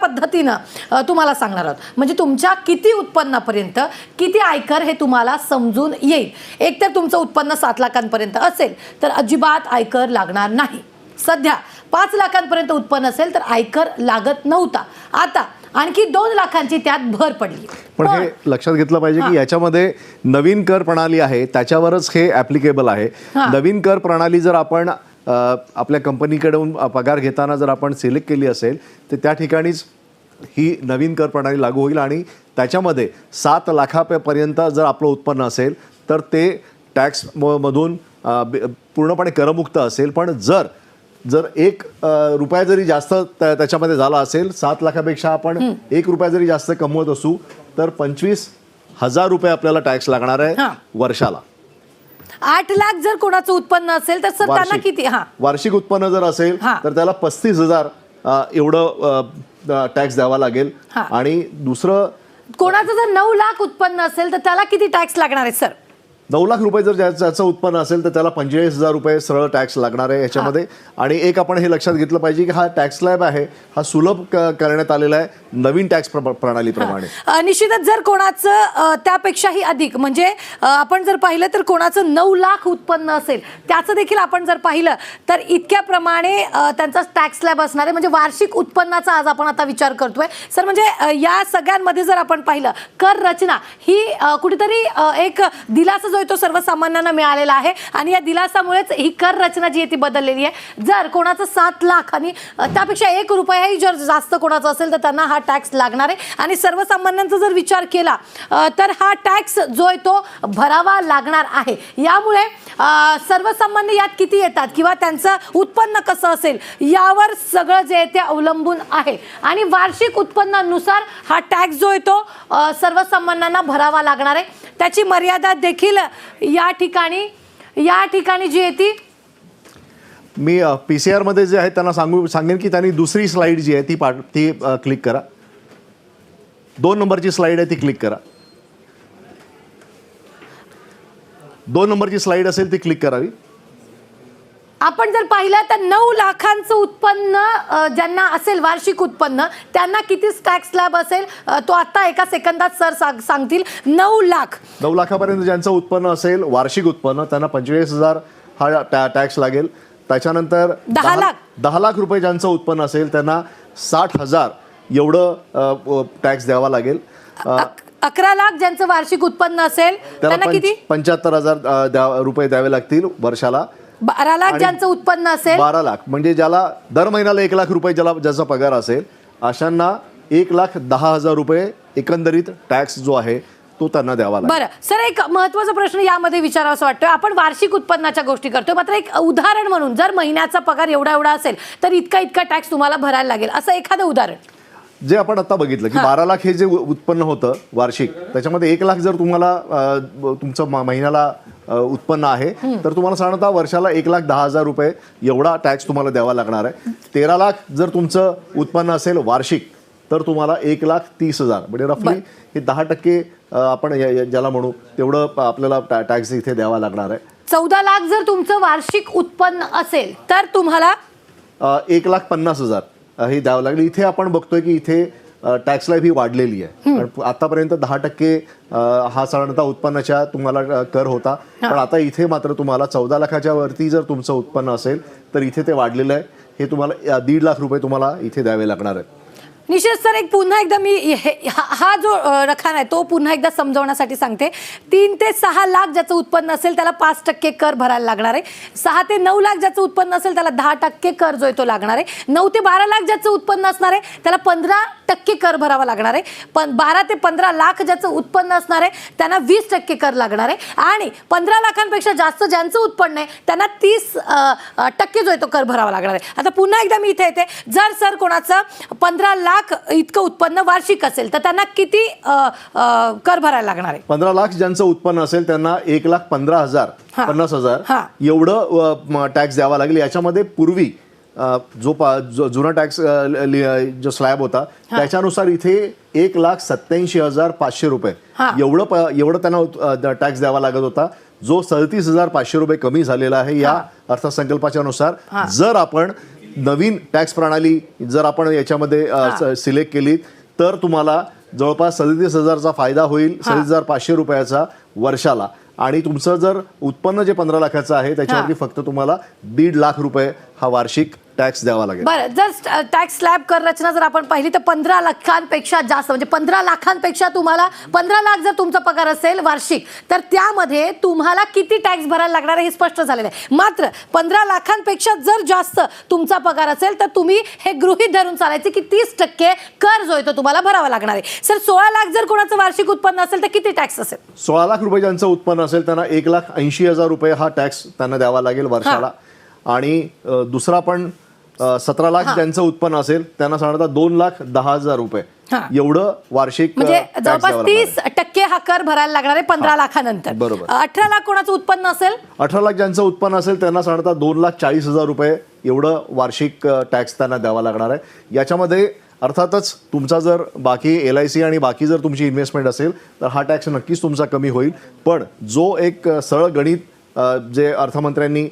पद्धतीनं तुम्हाला सांगणार आहोत. म्हणजे तुमच्या किती उत्पन्नापर्यंत किती आयकर हे तुम्हाला समजून येईल. एक तर तुमचं उत्पन्न 7 लाखांपर्यंत असेल तर अजिबात आयकर लागणार नाही. सध्या 5 लाखांपर्यंत उत्पन्न असेल तर आयकर लागत नव्हता. आता आणखी 2 लाखांची त्यात भर पडली. पण हे लक्षात घेतलं पाहिजे की याच्यामध्ये नवीन कर प्रणाली आहे, त्याच्यावरच हे ऍप्लिकेबल आहे. नवीन कर प्रणाली जर आपण आपल्या कंपनीकडून पगार घेताना जर आपण सिलेक्ट केली असेल तर त्या ठिकाणीच ही नवीन कर प्रणाली लागू होईल आणि त्याच्यामध्ये 7 लाखापर्यंत जर आपलं उत्पन्न असेल तर ते टॅक्स मधून पूर्णपणे करमुक्त असेल. पण जर 1 रुपया जरी जास्त त्याच्यामध्ये झाला असेल, 7 लाखापेक्षा आपण 1 रुपया जरी जास्त कमवत असू तर 25,000 रुपये आपल्याला टॅक्स लागणार आहे वर्षाला. 8 लाख जर कोणाचं उत्पन्न असेल तर सर त्यांना किती? वार्षिक उत्पन्न जर असेल तर त्याला 35,000 एवढं टॅक्स द्यावा लागेल. आणि दुसरं कोणाचं जर 9 लाख उत्पन्न असेल तर त्याला किती टॅक्स लागणार आहे सर? 9 लाख रुपये जर ज्याचं उत्पन्न असेल तर त्याला 45,000 रुपये सरळ टॅक्स लागणार आहे याच्यामध्ये. आणि एक आपण हे लक्षात घेतलं पाहिजे की हा टॅक्स स्लॅब आहे हा सुलभ करण्यात आलेला आहे नवीन टॅक्स प्रणालीप्रमाणे. निश्चितच जर कोणाचं त्यापेक्षाही अधिक म्हणजे आपण जर पाहिलं तर कोणाचं 9 लाख उत्पन्न असेल त्याचं देखील आपण जर पाहिलं तर इतक्याप्रमाणे त्यांचा टॅक्स स्लॅब असणार आहे. म्हणजे वार्षिक उत्पन्नाचा आज आपण आता विचार करतोय सर. म्हणजे या सगळ्यांमध्ये जर आपण पाहिलं कर रचना ही कुठेतरी एक दिलासा तो सर्वसामान्यांना मिळालेला आहे आणि या दिलासामुळेच ही कर रचना जी आहे ती बदललेली आहे. जर कोणाचं 7 लाख आणि त्यापेक्षा 1 रुपयाही जर जास्त कोणाचं असेल तर त्यांना हा टॅक्स लागणार आहे. आणि सर्वसामान्यांचा जर विचार केला तर हा टॅक्स जो आहे तो भरावा लागणार आहे. यामुळे सर्वसामान्य यात किती येतात किंवा त्यांचं उत्पन्न कसं असेल यावर सगळं जे आहे ते अवलंबून आहे. आणि वार्षिक उत्पन्नानुसार हा टॅक्स जो आहे तो सर्वसामान्यांना भरावा लागणार आहे. त्याची मर्यादा देखील या ठिकाणी जी आहे ती मी PCR मध्ये जे आहे त्यांना सांगेन की त्यांनी दुसरी स्लाइड जी आहे ती क्लिक करा. 2 नंबरची स्लाइड आहे ती क्लिक करा. 2 नंबरची स्लाइड असेल ती क्लिक करावी. आपण जर पाहिलं तर 9 लाखांचं उत्पन्न ज्यांना असेल वार्षिक उत्पन्न त्यांना किती टॅक्स स्लॅब असेल तो आता एका सेकंदात सर सांगतील. 9 लाखापर्यंत ज्यांचं उत्पन्न असेल वार्षिक उत्पन्न त्यांना 45,000 हा टॅक्स लागेल. त्याच्यानंतर 10 लाख रुपये ज्यांचं उत्पन्न असेल त्यांना 60,000 एवढं टॅक्स द्यावा लागेल. 11 लाख ज्यांचं वार्षिक उत्पन्न असेल त्यांना किती? 75,000 रुपये द्यावे लागतील वर्षाला. 12 लाख ज्यांचं उत्पन्न असेल 12 लाख म्हणजे ज्याला दर महिन्याला 1 लाख रुपये ज्याचा पगार असेल अशांना 1,10,000 रुपये एकंदरीत टॅक्स जो आहे तो त्यांना द्यावा लागेल. बरं सर, एक महत्त्वाचा प्रश्न यामध्ये विचारावासा वाटतोय. आपण वार्षिक उत्पन्नाच्या गोष्टी करतोय मात्र एक उदाहरण म्हणून जर महिन्याचा पगार एवढा असेल तर इतका टॅक्स तुम्हाला भरायला लागेल असं एखादं उदाहरण जे आपण आता बघितलं की 12 लाख हे जे उत्पन्न होतं वार्षिक त्याच्यामध्ये 1 लाख जर तुम्हाला तुमचं महिन्याला उत्पन्न आहे तर तुम्हाला साधारणतः वर्षाला 1,10,000 रुपये एवढा टॅक्स तुम्हाला द्यावा लागणार आहे. 13 लाख जर तुमचं उत्पन्न असेल वार्षिक तर तुम्हाला 1,30,000 म्हणजे रफली हे 10% आपण ज्याला म्हणू तेवढं आपल्याला टॅक्स इथे द्यावा लागणार आहे. 14 लाख जर तुमचं वार्षिक उत्पन्न असेल तर तुम्हाला 1,50,000 हे द्यावं लागेल. इथे आपण बघतोय की इथे टॅक्स स्लॅब ही वाढलेली आहे. आतापर्यंत 10% हा साधारणतः उत्पन्नाच्या तुम्हाला कर होता. पण आता इथे मात्र तुम्हाला 14 लाखाच्या वरती जर तुमचं उत्पन्न असेल तर इथे ते वाढलेलं आहे. हे तुम्हाला 1.5 लाख रुपये तुम्हाला इथे द्यावे लागणार आहेत. निश्चित सर, एक पुन्हा एकदा मी हा जो रखाना आहे तो पुन्हा एकदा समजवण्यासाठी सांगते. 3 ते 6 लाख ज्याचं उत्पन्न असेल त्याला 5% कर भरायला लागणार आहे. 6 ते 9 लाख ज्याचं उत्पन्न असेल त्याला 10% कर जो आहे तो लागणार आहे. 9 ते 12 लाख ज्याचं उत्पन्न असणार आहे त्याला 15% कर भरावा लागणार आहे. पण 12 ते 15 लाख ज्याचं उत्पन्न असणार आहे त्यांना 20% कर लागणार आहे. आणि 15 लाखांपेक्षा जास्त ज्यांचं उत्पन्न आहे त्यांना 30% जो आहे तो कर भरावा लागणार आहे. आता पुन्हा एकदा मी इथे येते. जर सर कोणाचं 15 लाख इतकं उत्पन्न वार्षिक असेल तर त्यांना किती कर भरायला लागणार आहे? 15 लाख ज्यांचं उत्पन्न असेल त्यांना 1,15,000 एवढं टॅक्स द्यावा लागेल. याच्यामध्ये पूर्वी जो जुना टॅक्स जो स्लॅब होता त्याच्यानुसार इथे 1,87,500 रुपये एवढं त्यांना टॅक्स द्यावा लागत होता. जो 37,500 रुपये कमी झालेला आहे या अर्थसंकल्पाच्या नुसार. जर आपण नवीन टॅक्स प्रणाली जर आपण याच्यामध्ये सिलेक्ट केली तर तुम्हाला जवळपास 37,000चा फायदा होईल, 37,500 रुपयाचा वर्षाला. आणि तुमचं जर उत्पन्न जे 15 लाखाचं आहे त्याच्यावरती फक्त तुम्हाला 1.5 लाख रुपये हा वार्षिक टॅक्स द्यावा लागेल. बरं, जर टॅक्स स्लॅब कर रचना जर आपण पाहिली तर 15 लाखांपेक्षा जास्त, म्हणजे 15 लाखांपेक्षा तुम्हाला 15 लाख जर तुमचा पगार असेल वार्षिक, तर त्यामध्ये तुम्हाला किती टॅक्स भरायला लागणार आहे हे स्पष्ट झालेलं आहे. मात्र 15 लाखांपेक्षा जर जास्त तुमचा पगार असेल तर तुम्ही हे गृहीत धरून चालायचे की 30% कर जो आहे तो तुम्हाला भरावा लागणार आहे. सर 16 लाख जर कोणाचं वार्षिक उत्पन्न असेल तर किती टॅक्स असेल? 16 लाख रुपये ज्यांचं उत्पन्न असेल त्यांना 1,80,000 रुपये हा टॅक्स त्यांना द्यावा लागेल वर्षाला. आणि दुसरा पण 17 लाख ज्यांचं उत्पन्न असेल त्यांना साधारणतः 2,10,000 रुपये एवढं वार्षिक म्हणजे जवळपास 30% हा कर भरायला लागणार आहे 15 लाखानंतर. बरोबर. 18 लाख कोणाचं उत्पन्न असेल? 18 लाख ज्यांचं उत्पन्न असेल त्यांना साधारणतः 2,40,000 रुपये एवढं वार्षिक टॅक्स त्यांना द्यावा लागणार आहे. याच्यामध्ये अर्थातच तुमचा जर बाकी LIC आणि बाकी जर तुमची इन्व्हेस्टमेंट असेल तर हा टॅक्स नक्कीच तुमचा कमी होईल. पण जो एक सरळ गणित जे अर्थमंत्र्यांनी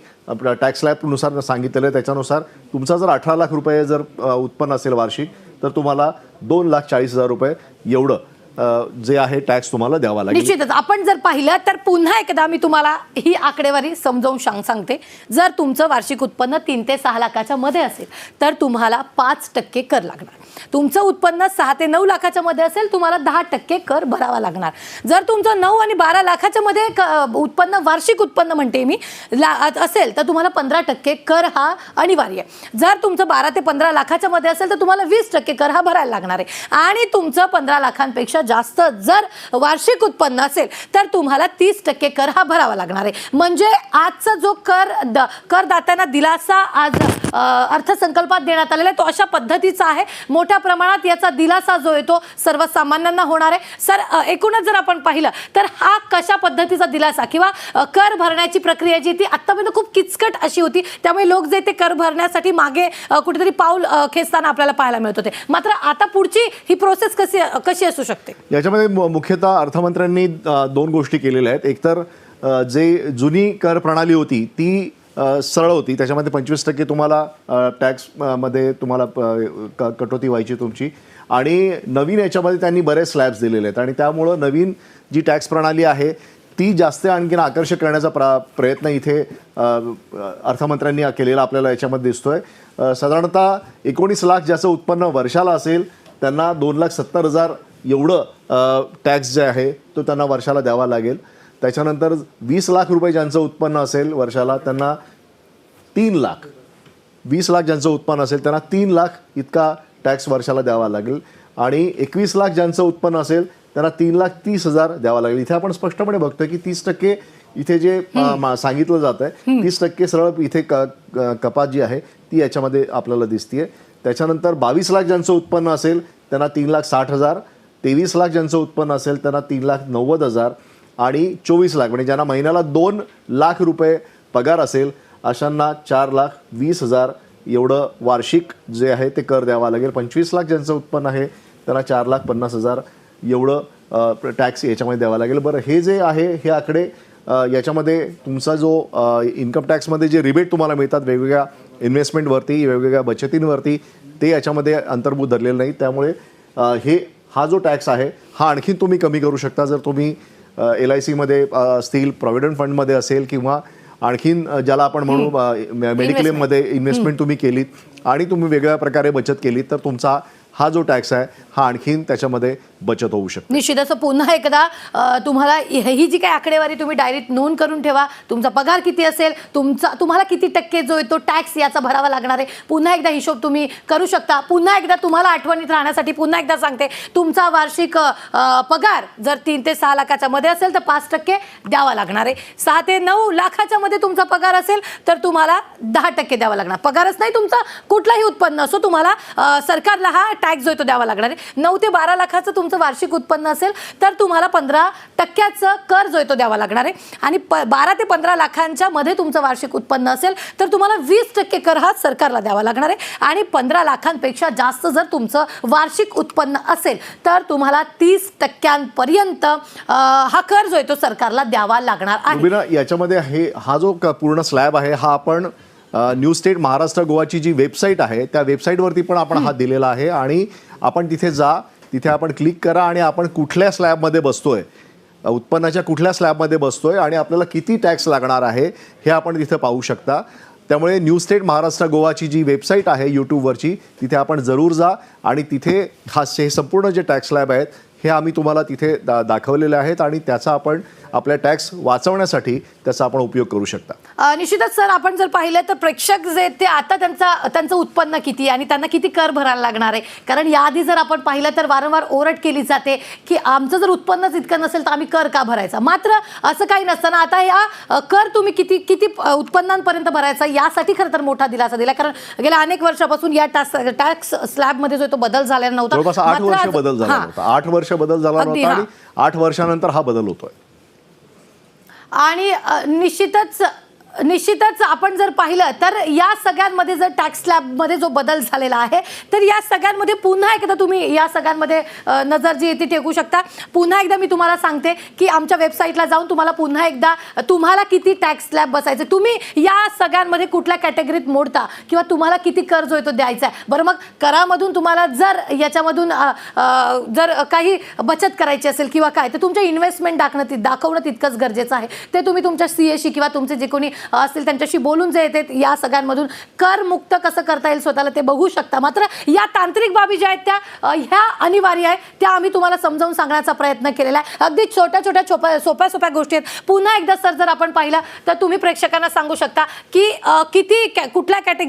टॅक्स स्लॅबनुसार सांगितलेलं आहे त्याच्यानुसार तुमचा जर 18 लाख रुपये जर उत्पन्न असेल वार्षिक तर तुम्हाला 2,40,000 रुपये एवढं जे आहे टॅक्स तुम्हाला द्यावा लागेल. निश्चितच आपण जर पाहिलं तर पुन्हा एकदा मी तुम्हाला ही आकडेवारी समजावून सांगते. जर तुमचं वार्षिक उत्पन्न 3 ते 6 लाखाच्या मध्ये असेल तर तुम्हाला 5% कर लागणार. तुमचं उत्पन्न 6 ते 9 लाखाच्या मध्ये असेल तुम्हाला 10% कर भरावा लागणार. जर तुमचं 9 आणि 12 लाखाच्या मध्ये उत्पन्न, वार्षिक उत्पन्न म्हणते मी, असेल तर तुम्हाला 15% कर हा अनिवार्य आहे. जर तुमचं 12 ते 15 लाखाच्या मध्ये असेल तर तुम्हाला 20% कर हा भरायला लागणार आहे. आणि तुमचं 15 लाखांपेक्षा जास्त जर वार्षिक उत्पन्न असेल तर तुम्हाला 30% कर हा भरावा लागणार आहे. म्हणजे आजचा जो करदात्यांना दिलासा आज अर्थसंकल्पात देण्यात आलेला आहे तो अशा पद्धतीचा आहे. मोठ्या प्रमाणात याचा दिलासा जो आहे तो सर्वसामान्यांना होणार आहे. सर एकूणच जर आपण पाहिलं तर हा कशा पद्धतीचा दिलासा किंवा कर भरण्याची प्रक्रिया जी ती आतापर्यंत खूप किचकट अशी होती, त्यामुळे लोक जे ते कर भरण्यासाठी मागे कुठेतरी पाऊल खेचताना आपल्याला पाहायला मिळत होते. मात्र आता पुढची ही प्रोसेस कशी असू शकते? याच्यामध्ये मुख्यतः अर्थमंत्र्यांनी 2 गोष्टी केलेल्या आहेत. एकतर जे जुनी कर प्रणाली होती ती सरळ होती, त्याच्यामध्ये 25% तुम्हाला टॅक्स मध्ये तुम्हाला कटौती व्हायची तुमची. आणि नवीन याच्यामध्ये त्यांनी बरेच स्लॅब्स दिलेले आहेत आणि त्यामुळं नवीन जी टॅक्स प्रणाली आहे ती जास्त आणखीन आकर्षक करण्याचा प्रयत्न इथे अर्थमंत्र्यांनी केलेला आपल्याला याच्यामध्ये दिसतोय. साधारणतः 19 लाख ज्याचं उत्पन्न वर्षाला असेल त्यांना 2,70,000 एवढं टॅक्स जे आहे तो त्यांना वर्षाला द्यावा लागेल. त्याच्यानंतर 20 लाख रुपये ज्यांचं उत्पन्न असेल वर्षाला त्यांना 3 लाख, 20 लाख ज्यांचं उत्पन्न असेल त्यांना 3 लाख इतका टॅक्स वर्षाला द्यावा लागेल. आणि 21 लाख ज्यांचं उत्पन्न असेल त्यांना 3,30,000 द्यावा लागेल. इथे आपण स्पष्टपणे बघतोय की 30% इथे जे सांगितलं जात आहे 30% सरळ इथे कपात जी आहे ती याच्यामध्ये आपल्याला दिसतीये. त्याच्यानंतर 22 लाख ज्यांचं उत्पन्न असेल त्यांना 3,60,000, 23 लाख ज्यांचं उत्पन्न असेल त्यांना 3,90,000 आणि 24 लाख म्हणजे ज्यांना महिन्याला 2 लाख रुपये पगार असेल अशांना 4,20,000 एवढं वार्षिक जे आहे ते कर द्यावा लागेल. 25 लाख ज्यांचं उत्पन्न आहे त्यांना 4,50,000 एवढं टॅक्स याच्यामध्ये द्यावा लागेल. बरं, हे जे आहे हे आकडे याच्यामध्ये तुमचा जो इन्कम टॅक्समध्ये जे रिबेट तुम्हाला मिळतात वेगवेगळ्या इन्व्हेस्टमेंटवरती, वेगवेगळ्या बचतींवरती, ते याच्यामध्ये अंतर्भूत धरलेलं नाही. त्यामुळे हा जो टॅक्स आहे हा आणखीन तुम्ही कमी करू शकता जर तुम्ही LIC मध्ये असतील, प्रॉव्हिडंट फंडमध्ये असेल किंवा आणखीन ज्याला आपण म्हणू मेडिक्लेममध्ये इन्व्हेस्टमेंट तुम्ही केलीत आणि तुम्ही वेगळ्या प्रकारे बचत केलीत तर तुमचा हा जो टॅक्स आहे हा आणखीन त्याच्यामध्ये बचत होऊ शकते. निश्चित. असं पुन्हा एकदा तुम्हाला ही जी काही आकडेवारी तुम्ही डायरीत नोंद करून ठेवा. तुमचा पगार किती असेल, तुम्हाला किती टक्के जो आहे तो टॅक्स याचा भरावा लागणार आहे, पुन्हा एकदा हिशोब तुम्ही करू शकता. पुन्हा एकदा तुम्हाला आठवणीत राहण्यासाठी पुन्हा एकदा सांगते, तुमचा वार्षिक पगार जर 3 ते 6 लाखाच्या मध्ये असेल तर 5% द्यावा लागणार आहे. 6 ते 9 लाखाच्या मध्ये तुमचा पगार असेल तर तुम्हाला 10% द्यावा लागणार. पगारच नाही, तुमचा कुठलाही उत्पन्न असो तुम्हाला सरकारला हा टॅक्स जो आहे तो द्यावा लागणार आहे. 9 ते 12 लाखाचं तुमचं वार्षिक उत्पन्न असेल तर तुम्हाला 15% कर जो आहे तो द्यावा लागणार आहे. आणि 12 ते 15 लाखांच्या मध्ये तुमचं वार्षिक उत्पन्न असेल तर तुम्हाला 20% कर हा सरकारला द्यावा लागणार आहे. आणि 15 लाखांपेक्षा जास्त जर तुमचं वार्षिक उत्पन्न असेल तर तुम्हाला 30% हा कर जो आहे तो सरकारला द्यावा लागणार आहे. याच्यामध्ये हा जो पूर्ण स्लॅब आहे हा आपण न्यू स्टेट महाराष्ट्र गोवाची जी वेबसाईट आहे त्या वेबसाईटवरती पण आपण हा दिलेला आहे आणि आपण तिथे जा, तिथे आपण क्लिक करा आणि आपण कुठल्या स्लॅबमध्ये बसतोय, उत्पन्नाच्या कुठल्या स्लॅबमध्ये बसतोय आणि आपल्याला किती टॅक्स लागणार आहे हे आपण तिथे पाहू शकता. त्यामुळे न्यू स्टेट महाराष्ट्र गोवाची जी वेबसाईट आहे यूट्यूबवरची तिथे आपण जरूर जा आणि तिथे हे संपूर्ण जे टॅक्स स्लॅब आहेत हे आम्ही तुम्हाला तिथे दाखवलेले आहेत आणि त्याचा आपण आपल्या टॅक्स वाचवण्यासाठी त्याचा आपण उपयोग करू शकता. निश्चितच सर, आपण जर पाहिलं तर प्रेक्षक जे ते आता त्यांचं उत्पन्न किती आणि त्यांना किती कर भरायला लागणार आहे, कारण याआधी जर आपण पाहिलं तर वारंवार ओरड केली जाते की आमचं जर उत्पन्नच इतकं नसेल तर आम्ही कर का भरायचा. मात्र असं काही नसताना आता या कर तुम्ही किती उत्पन्नांपर्यंत भरायचा यासाठी खरं तर मोठा दिलासा दिला, कारण गेल्या अनेक वर्षापासून या टॅक्स स्लॅबमध्ये जो तो बदल झालेला नव्हता. जवळपास 8 वर्ष बदल झाला नव्हता, 8 वर्ष बदल झाला नव्हता आणि 8 वर्षानंतर हा बदल होतोय. आणि निश्चितच आपण जर पाहिलं तर या सगळ्यांमध्ये जर टॅक्स स्लॅबमध्ये जो बदल झालेला आहे तर या सगळ्यांमध्ये पुन्हा एकदा तुम्ही या सगळ्यांमध्ये नजर जी येते टेकू शकता. पुन्हा एकदा मी तुम्हाला सांगते की आमच्या वेबसाईटला जाऊन तुम्हाला पुन्हा एकदा तुम्हाला किती टॅक्स स्लॅब बसायचे, तुम्ही या सगळ्यांमध्ये कुठल्या कॅटेगरीत मोडता किंवा तुम्हाला किती कर जो आहे तो द्यायचा आहे. बरं, मग करामधून तुम्हाला जर याच्यामधून जर काही बचत करायची असेल किंवा काय तर तुमचे इन्व्हेस्टमेंट दाखवणं तितकंच गरजेचं आहे. ते तुम्ही तुमच्या CA किंवा तुमचे जे कोणी असतील त्यांच्याशी बोलून जे येते या सगळ्यांमधून कर मुक्त कसं करता येईल स्वतःला ते बघू शकता. मात्र या तांत्रिक बाबी ज्या आहेत त्या ह्या अनिवार्य आहे, त्या आम्ही तुम्हाला समजावून सांगण्याचा प्रयत्न केलेला आहे. अगदी छोट्या सोप्या गोष्टी आहेत. पुन्हा एकदा सर जर आपण पाहिलं तर तुम्ही प्रेक्षकांना सांगू शकता की कुठल्या कॅटेगरी